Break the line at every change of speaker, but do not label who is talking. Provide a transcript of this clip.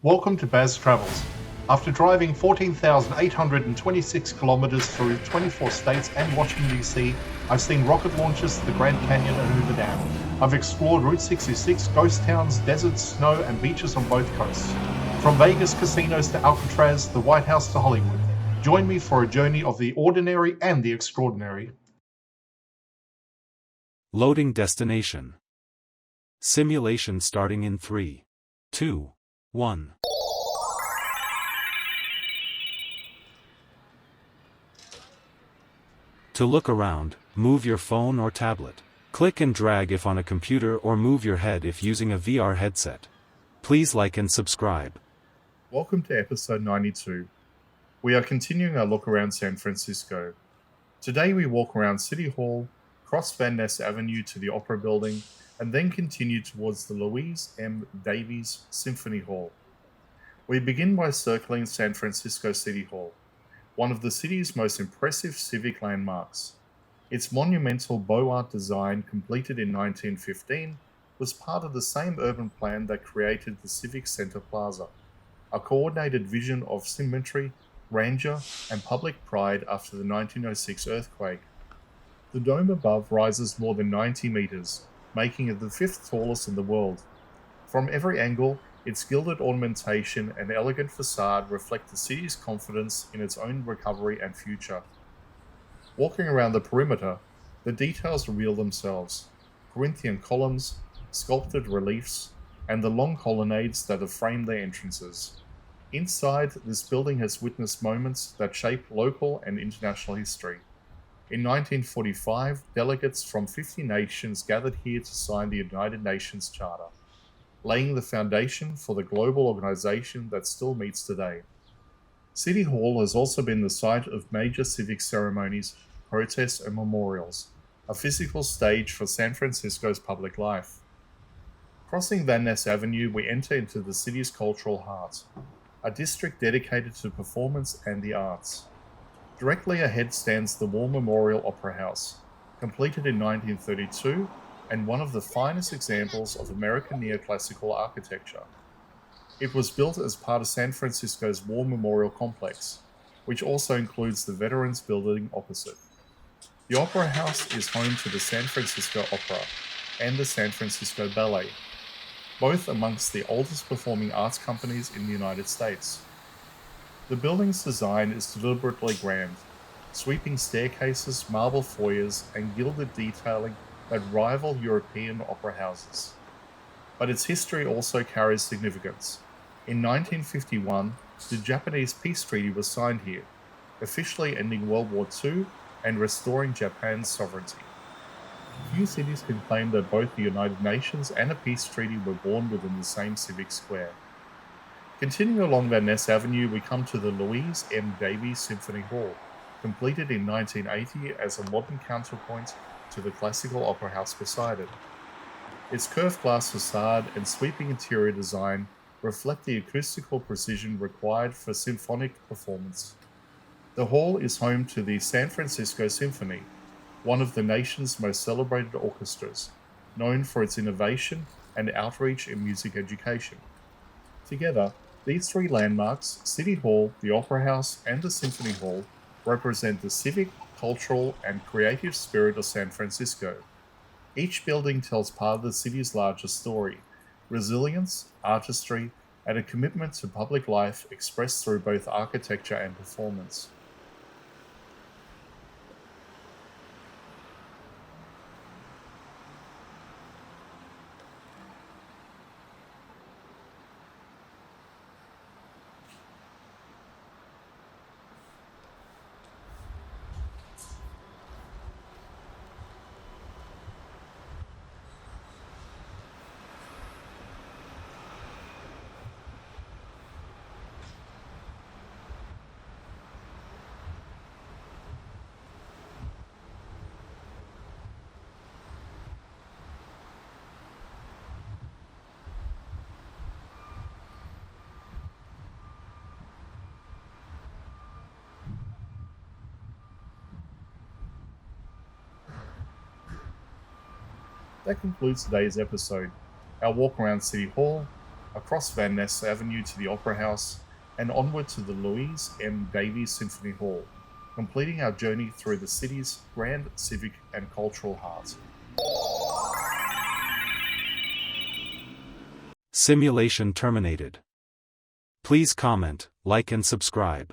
Welcome to Baz Travels. After driving 14,826 kilometers through 24 states and Washington, D.C., I've seen rocket launches to the Grand Canyon and Hoover Dam. I've explored Route 66, ghost towns, deserts, snow, and beaches on both coasts. From Vegas casinos to Alcatraz, the White House to Hollywood. Join me for a journey of the ordinary and the extraordinary.
Loading destination. Simulation starting in 3, 2, 1. To look around, move your phone or tablet. Click and drag if on a computer or move your head if using a VR headset. Please like and subscribe.
Welcome to episode 92. We are continuing our look around San Francisco. Today we walk around City Hall, cross Van Ness Avenue to the Opera Building, and then continue towards the Louise M. Davies Symphony Hall. We begin by circling San Francisco City Hall, one of the city's most impressive civic landmarks. Its monumental Beaux Arts design, completed in 1915, was part of the same urban plan that created the Civic Center Plaza, a coordinated vision of symmetry, grandeur, and public pride after the 1906 earthquake. The dome above rises more than 90 meters, making it the fifth tallest in the world. From every angle, its gilded ornamentation and elegant facade reflect the city's confidence in its own recovery and future. Walking around the perimeter, the details reveal themselves: Corinthian columns, sculpted reliefs, and the long colonnades that have framed their entrances. Inside, this building has witnessed moments that shape local and international history. In 1945, delegates from 50 nations gathered here to sign the United Nations Charter, laying the foundation for the global organization that still meets today. City Hall has also been the site of major civic ceremonies, protests, and memorials, a physical stage for San Francisco's public life. Crossing Van Ness Avenue, we enter into the city's cultural heart, a district dedicated to performance and the arts. Directly ahead stands the War Memorial Opera House, completed in 1932 and one of the finest examples of American neoclassical architecture. It was built as part of San Francisco's War Memorial Complex, which also includes the Veterans Building opposite. The Opera House is home to the San Francisco Opera and the San Francisco Ballet, both amongst the oldest performing arts companies in the United States. The building's design is deliberately grand, sweeping staircases, marble foyers, and gilded detailing that rival European opera houses. But its history also carries significance. In 1951, the Japanese peace treaty was signed here, officially ending World War II and restoring Japan's sovereignty. Few cities can claim that both the United Nations and a peace treaty were born within the same civic square. Continuing along Van Ness Avenue, we come to the Louise M. Davies Symphony Hall, completed in 1980 as a modern counterpoint to the classical opera house beside it. Its curved glass facade and sweeping interior design reflect the acoustical precision required for symphonic performance. The hall is home to the San Francisco Symphony, one of the nation's most celebrated orchestras, known for its innovation and outreach in music education. Together, these three landmarks, City Hall, the Opera House, and the Symphony Hall, represent the civic, cultural, and creative spirit of San Francisco. Each building tells part of the city's larger story: resilience, artistry, and a commitment to public life expressed through both architecture and performance. That concludes today's episode. Our walk around City Hall, across Van Ness Avenue to the Opera House, and onward to the Louise M. Davies Symphony Hall, completing our journey through the city's grand civic and cultural heart.
Simulation terminated. Please comment, like and subscribe.